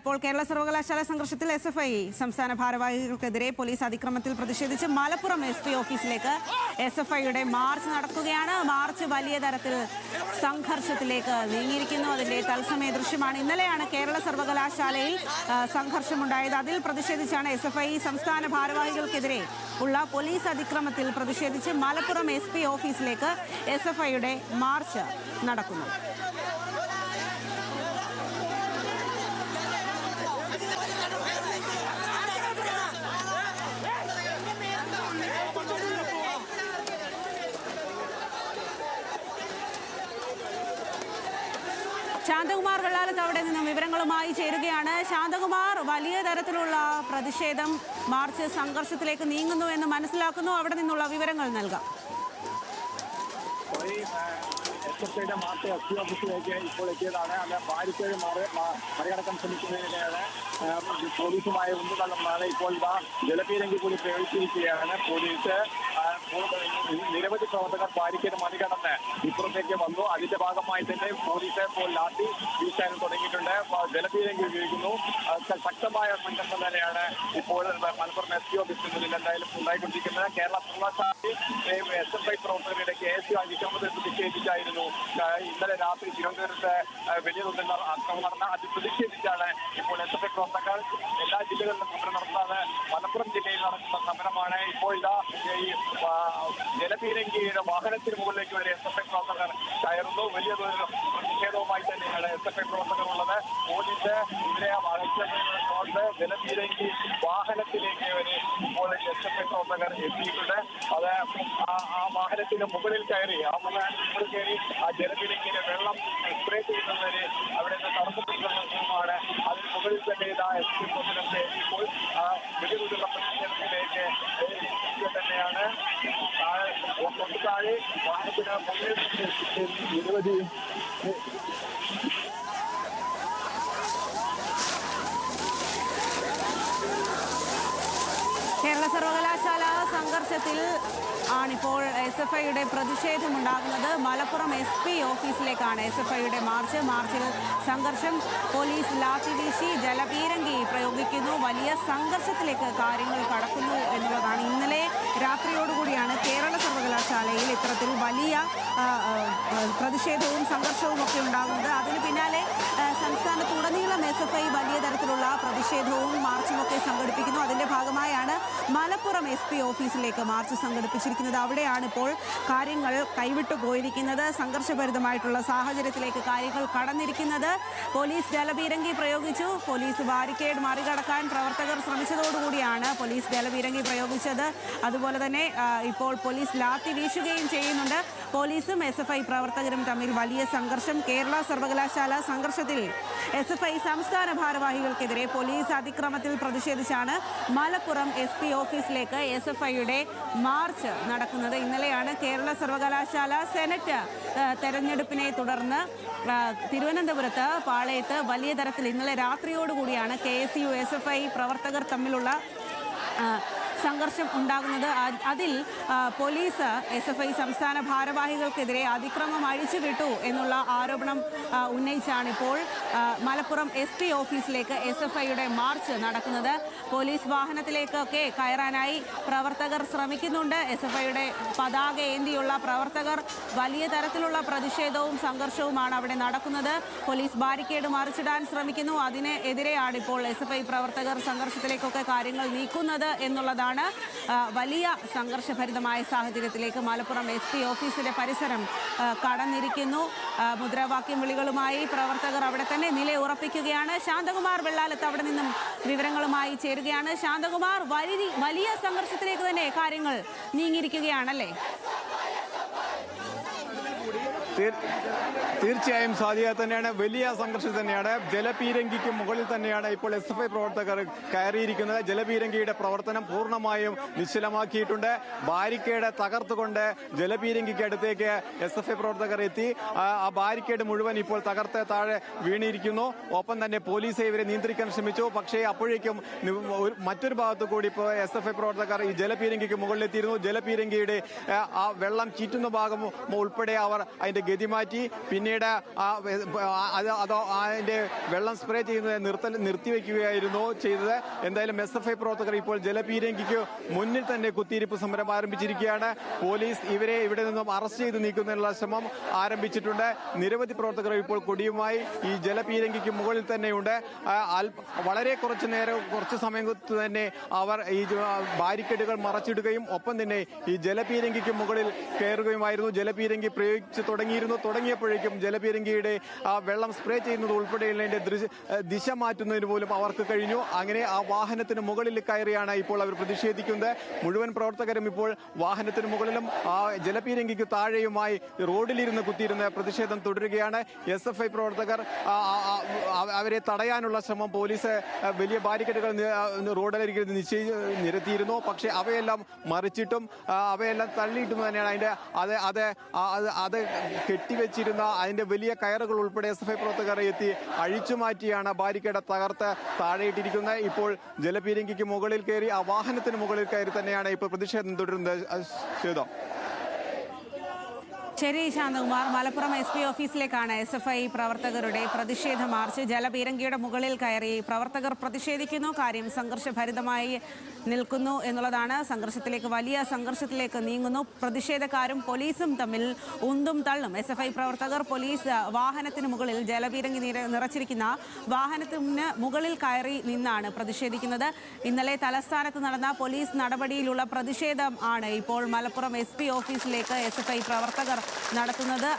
ഇപ്പോൾ കേരള സർവകലാശാല സംഘർഷത്തിൽ എസ്എഫ്ഐ സംസ്ഥാന ഭാരവാഹികൾക്കെതിരെ പോലീസ് അതിക്രമത്തിൽ പ്രതിഷേധിച്ച് മലപ്പുറം എസ്പി ഓഫീസിലേക്ക് എസ്എഫ്ഐയുടെ മാർച്ച് നടക്കുകയാണ്. മാർച്ച് വലിയ തരത്തിൽ സംഘർഷത്തിലേക്ക് നീങ്ങിയിരിക്കുന്നു. അതിന്റെ തത്സമയ ദൃശ്യമാണ്. ഇന്നലെയാണ് കേരള സർവകലാശാലയിൽ സംഘർഷമുണ്ടായത്. അതിൽ പ്രതിഷേധിച്ചാണ് എസ്എഫ്ഐ സംസ്ഥാന ഭാരവാഹികൾക്കെതിരെ ഉള്ള പോലീസ് അതിക്രമത്തിൽ പ്രതിഷേധിച്ച് മലപ്പുറം എസ്പി ഓഫീസിലേക്ക് എസ്എഫ്ഐയുടെ മാർച്ച് നടക്കുന്നു. ശാന്തകുമാർ വെള്ളാലത്ത് അവിടെ നിന്നും വിവരങ്ങളുമായി ചേരുകയാണ്. ശാന്തകുമാർ, വലിയ തരത്തിലുള്ള പ്രതിഷേധം മാർച്ച് സംഘർഷത്തിലേക്ക് നീങ്ങുന്നു എന്ന് മനസ്സിലാക്കുന്നു. അവിടെ നിന്നുള്ള വിവരങ്ങൾ നൽകാം. എസ്എഫ്ഐയുടെ മാർച്ച് എസ്പി ഓഫീസിലേക്ക് ഇപ്പോൾ എത്തിയതാണ്. അത് ബാരിക്കേഡ് മറികടക്കാൻ ശ്രമിക്കുന്നതിനിടെയാണ് പോലീസുമായി ഉന്തുതള്ളുന്നതാണ്. ഇപ്പോൾ ജലപീരങ്കി കൂടി പ്രയോഗിച്ചിരിക്കുകയാണ്. പോലീസ് നിരവധി പ്രവർത്തകർ ബാരിക്കേഡ് മറികടന്ന് ഇപ്പുറത്തേക്ക് വന്നു. അതിന്റെ ഭാഗമായി തന്നെ പോലീസ് ഇപ്പോൾ ലാത്തി വീശാൻ തുടങ്ങിയിട്ടുണ്ട്. ജലപീരങ്കി ഉപയോഗിക്കുന്നു. ശക്തമായ സംഘർഷം തന്നെയാണ് ഇപ്പോൾ മലപ്പുറം എസ്പി ഓഫീസിന് മുന്നിൽ എന്തായാലും ഉണ്ടായിക്കൊണ്ടിരിക്കുന്നത്. കേരള സർവകലാശാലയിൽ എസ്എഫ്ഐ പ്രവർത്തകരുടെ കേസ് അതിക്രമത്തിൽ പ്രതിഷേധിച്ചായിരുന്നു ഇന്നലെ രാത്രി തിരുവനന്തപുരത്ത് വലിയ തോതിൽ അക്രമം നടന്ന. അത് പ്രതിഷേധിച്ചാണ് ഇപ്പോൾ എസ്എഫ്ഐ പ്രവർത്തകർ എല്ലാ ജില്ലകളിലും സമരം നടത്തുന്നത്. മലപ്പുറം ജില്ലയിൽ നടക്കുന്ന സമരമാണ്. ഇപ്പോൾ ഇതാ ഈ ജലപീരങ്കിയുടെ വാഹനത്തിന് മുകളിലേക്ക് വരെ എസ്എഫ്ഐ പ്രവർത്തകർ കയറുന്നു. വലിയ തോതിൽ പ്രതിഷേധവുമായി തന്നെയാണ് എസ്എഫ്ഐ പ്രവർത്തകർ ഉള്ളത്. പോലീസ് ഇവരെ വളർത്തുന്നത് ജലപീരങ്കി വാഹനത്തിലേക്ക് വരെ ഇപ്പോൾ എസ്എഫ്ഐ പ്രവർത്തകർ എത്തിയിട്ടുണ്ട്. അത് ആ വാഹനത്തിന് മുകളിൽ കയറി ആ ജലപീരങ്കിന് വെള്ളം സ്പ്രേ ചെയ്യുന്നവരെ അവിടെ നിന്ന് തടസ്സപ്പെടുത്തുന്നതുമാണ്. അതിന് മുകളിൽ തന്നെ ഇതാ എസ്പി പ്രസിഡന്റ് ഇപ്പോൾ വലിയ തോതിലുള്ള പ്രതിഷേധത്തിലേക്ക് തന്നെയാണ്. തൊട്ടു താഴെ വാഹനത്തിന് മുകളിൽ നിരവധി കേരള സർവകലാശാല സംഘർഷത്തിൽ ആണിപ്പോൾ എസ്എഫ്ഐയുടെ പ്രതിഷേധമുണ്ടാകുന്നത്. മലപ്പുറം എസ്പി ഓഫീസിലേക്കാണ് എസ്എഫ്ഐയുടെ മാർച്ചിൽ സംഘർഷം. പോലീസ് ലാത്തി വീശി ജലപീരങ്കി പ്രയോഗിക്കുന്നു. വലിയ സംഘർഷത്തിലേക്ക് കാര്യങ്ങൾ കടക്കുന്നു എന്നുള്ളതാണ്. ഇന്നലെ രാത്രിയോടുകൂടിയാണ് കേരള സർവകലാശാലയിൽ ഇത്തരത്തിൽ വലിയ പ്രതിഷേധവും സംഘർഷവും ഒക്കെ ഉണ്ടാകുന്നത്. അതിന് പിന്നാലെ സംസ്ഥാനത്തുടനീളം എസ്എഫ്ഐ വലിയ തരത്തിലുള്ള പ്രതിഷേധവും മാർച്ചുമൊക്കെ സംഘടിപ്പിക്കുന്നു. അതിന്റെ ഭാഗമായാണ് മലപ്പുറം എസ്പി ഓഫീസിലേക്ക് മാർച്ച് സംഘടിപ്പിച്ചിരിക്കുന്നത്. അവിടെയാണ് ഇപ്പോൾ കാര്യങ്ങൾ കൈവിട്ടു പോയിരിക്കുന്നത്. സംഘർഷഭരിതമായിട്ടുള്ള സാഹചര്യത്തിലേക്ക് കാര്യങ്ങൾ കടന്നിരിക്കുന്നത്. പോലീസ് ജലപീരങ്കി പ്രയോഗിച്ചു. പോലീസ് ബാരിക്കേഡ് മറികടക്കാൻ പ്രവർത്തകർ ശ്രമിച്ചതോടുകൂടിയാണ് പോലീസ് ജലപീരങ്കി പ്രയോഗിച്ചത്. അതുപോലെ തന്നെ ഇപ്പോൾ പോലീസ് ലാത്തി വീശുകയും ചെയ്യുന്നുണ്ട്. പോലീസും എസ്എഫ്ഐ പ്രവർത്തകരും തമ്മിൽ വലിയ സംഘർഷം. കേരള സർവകലാശാല സംഘർഷത്തിൽ എസ്എഫ്ഐ സംസ്ഥാന ഭാരവാഹികൾക്കെതിരെ പോലീസ് അതിക്രമത്തിൽ പ്രതിഷേധിച്ചാണ് മലപ്പുറം എസ്പി ഓഫീസിലേക്ക് എസ്എഫ്ഐയുടെ മാർച്ച് നടക്കുന്നത്. ഇന്നലെയാണ് കേരള സർവകലാശാല സെനറ്റ് തെരഞ്ഞെടുപ്പിനെ തുടർന്ന് തിരുവനന്തപുരത്ത് പാളയത്ത് വലിയ തരത്തിൽ ഇന്നലെ രാത്രിയോടുകൂടിയാണ് KSU SFI പ്രവർത്തകർ തമ്മിലുള്ള സംഘർഷം ഉണ്ടാകുന്നത്. അതിൽ പോലീസ് SFI സംസ്ഥാന ഭാരവാഹികൾക്കെതിരെ അതിക്രമം അഴിച്ചുവിട്ടു എന്നുള്ള ആരോപണം ഉന്നയിച്ചാണ് ഇപ്പോൾ മലപ്പുറം SP ഓഫീസിലേക്ക് SFIയുടെ മാർച്ച് നടക്കുന്നത്. പോലീസ് വാഹനത്തിലേക്കൊക്കെ കയറാനായി പ്രവർത്തകർ ശ്രമിക്കുന്നുണ്ട്. SFIയുടെ പതാക ഏന്തിയുള്ള പ്രവർത്തകർ വലിയ തരത്തിലുള്ള പ്രതിഷേധവും സംഘർഷവുമാണ് അവിടെ നടക്കുന്നത്. പോലീസ് ബാരിക്കേഡ് മറിച്ചിടാൻ ശ്രമിക്കുന്നു. അതിനെതിരെയാണ് ഇപ്പോൾ SFI പ്രവർത്തകർ സംഘർഷത്തിലേക്കൊക്കെ കാര്യങ്ങൾ നീക്കുന്നത് എന്നുള്ളതാണ്. വലിയ സംഘർഷഭരിതമായ സാഹചര്യത്തിലേക്ക് മലപ്പുറം SP ഓഫീസിന്റെ പരിസരം കടന്നിരിക്കുന്നു. മുദ്രാവാക്യം വിളികളുമായി പ്രവർത്തകർ അവിടെ തന്നെ നിലയുറപ്പിക്കുകയാണ്. ശാന്തകുമാർ വെള്ളാലത്ത് അവിടെ നിന്നും വിവരങ്ങളുമായി ചേരുകയാണ്. ശാന്തകുമാർ, വലിയ സംഘർഷത്തിലേക്ക് തന്നെ കാര്യങ്ങൾ നീങ്ങിയിരിക്കുകയാണല്ലേ? തീർച്ചയായും സാധ്യത തന്നെയാണ്. വലിയ സംഘർഷം തന്നെയാണ്. ജലപീരങ്കിക്ക് മുകളിൽ തന്നെയാണ് ഇപ്പോൾ SFI പ്രവർത്തകർ കയറിയിരിക്കുന്നത്. ജലപീരങ്കിയുടെ പ്രവർത്തനം പൂർണ്ണമായും നിശ്ചലമാക്കിയിട്ടുണ്ട്. ബാരിക്കേഡ് തകർത്തുകൊണ്ട് ജലപീരങ്കിക്ക് അടുത്തേക്ക് SFI പ്രവർത്തകർ എത്തി. ആ ബാരിക്കേഡ് മുഴുവൻ ഇപ്പോൾ തകർത്ത് താഴെ വീണിരിക്കുന്നു. ഒപ്പം തന്നെ പോലീസ് ഇവരെ നിയന്ത്രിക്കാൻ ശ്രമിച്ചു. പക്ഷേ അപ്പോഴേക്കും മറ്റൊരു ഭാഗത്തു കൂടി ഇപ്പോൾ SFI പ്രവർത്തകർ ഈ ജലപീരങ്കിക്ക് മുകളിലെത്തിയിരുന്നു. ജലപീരങ്കിയുടെ ആ വെള്ളം ചീറ്റുന്ന ഭാഗം ഉൾപ്പെടെ അവർ അതിന്റെ ഗതി മാറ്റി. പിന്നീട് അതിന്റെ വെള്ളം സ്പ്രേ ചെയ്യുന്നത് നിർത്തിവെക്കുകയായിരുന്നു ചെയ്തത്. എന്തായാലും SFI പ്രവർത്തകർ ഇപ്പോൾ ജലപീരങ്കിക്ക് മുന്നിൽ തന്നെ കുത്തിയിരിപ്പ് സമരം ആരംഭിച്ചിരിക്കുകയാണ്. പോലീസ് ഇവരെ ഇവിടെ നിന്നും അറസ്റ്റ് ചെയ്ത് നീക്കുന്നതിനുള്ള ശ്രമം ആരംഭിച്ചിട്ടുണ്ട്. നിരവധി പ്രവർത്തകർ ഇപ്പോൾ കൊടിയുമായി ഈ ജലപീരങ്കിക്ക് മുകളിൽ തന്നെയുണ്ട്. വളരെ കുറച്ച് സമയത്ത് തന്നെ അവർ ഈ ബാരിക്കേഡുകൾ മറച്ചിടുകയും ഒപ്പം തന്നെ ഈ ജലപീരങ്കിക്ക് മുകളിൽ കയറുകയുമായിരുന്നു. ജലപീരങ്കി പ്രയോഗിച്ച് തുടങ്ങിയപ്പോഴേക്കും ജലപീരങ്കിയുടെ വെള്ളം സ്പ്രേ ചെയ്യുന്നത് ഉൾപ്പെടെയുള്ളതിന്റെ ദിശ മാറ്റുന്നതിന് പോലും അവർക്ക് കഴിഞ്ഞു. അങ്ങനെ ആ വാഹനത്തിന് മുകളിൽ കയറിയാണ് ഇപ്പോൾ അവർ പ്രതിഷേധിക്കുന്നത്. മുഴുവൻ പ്രവർത്തകരും ഇപ്പോൾ വാഹനത്തിന് മുകളിലും ആ ജലപീരങ്കിക്ക് താഴെയുമായി റോഡിലിരുന്ന് കുത്തിയിരുന്ന പ്രതിഷേധം തുടരുകയാണ്. SFI പ്രവർത്തകർ അവരെ തടയാനുള്ള ശ്രമം പോലീസ് വലിയ ബാരിക്കേഡുകൾ റോഡരികിൽ നിരത്തിയിരുന്നു. പക്ഷേ അവയെല്ലാം മറിച്ചിട്ടും അവയെല്ലാം തള്ളിയിട്ടും തന്നെയാണ് അത് കെട്ടിവെച്ചിരുന്ന അതിന്റെ വലിയ കയറുകൾ ഉൾപ്പെടെ SFI പ്രവർത്തകർ എത്തി അഴിച്ചുമാറ്റിയാണ് ബാരിക്കേഡ് തകർത്ത് താഴെയിട്ടിരിക്കുന്നത്. ഇപ്പോൾ ജലപീരങ്കിക്ക് മുകളിൽ കയറി ആ വാഹനത്തിന് മുകളിൽ കയറി തന്നെയാണ് ഇപ്പോൾ പ്രതിഷേധം തുടരുന്നത്. ശരി ശാന്തകുമാർ, മലപ്പുറം SP ഓഫീസിലേക്കാണ് SFI പ്രവർത്തകരുടെ പ്രതിഷേധ മാർച്ച്. ജലപീരങ്കിയുടെ മുകളിൽ കയറി പ്രവർത്തകർ പ്രതിഷേധിക്കുന്നു. കാര്യം സംഘർഷഭരിതമായി നിൽക്കുന്നു എന്നുള്ളതാണ്. വലിയ സംഘർഷത്തിലേക്ക് നീങ്ങുന്നു. പ്രതിഷേധക്കാരും പോലീസും തമ്മിൽ ഉന്തും തള്ളും. SFI പ്രവർത്തകർ പോലീസ് വാഹനത്തിന് മുകളിൽ ജലപീരങ്കി നിറച്ചിരിക്കുന്ന വാഹനത്തിന് മുകളിൽ കയറി നിന്നാണ് പ്രതിഷേധിക്കുന്നത്. ഇന്നലെ തലസ്ഥാനത്ത് നടന്ന പോലീസ് നടപടിയിലുള്ള പ്രതിഷേധം ആണ് ഇപ്പോൾ മലപ്പുറം SP ഓഫീസിലേക്ക് SFI പ്രവർത്തകർ നടത്തുന്നത്.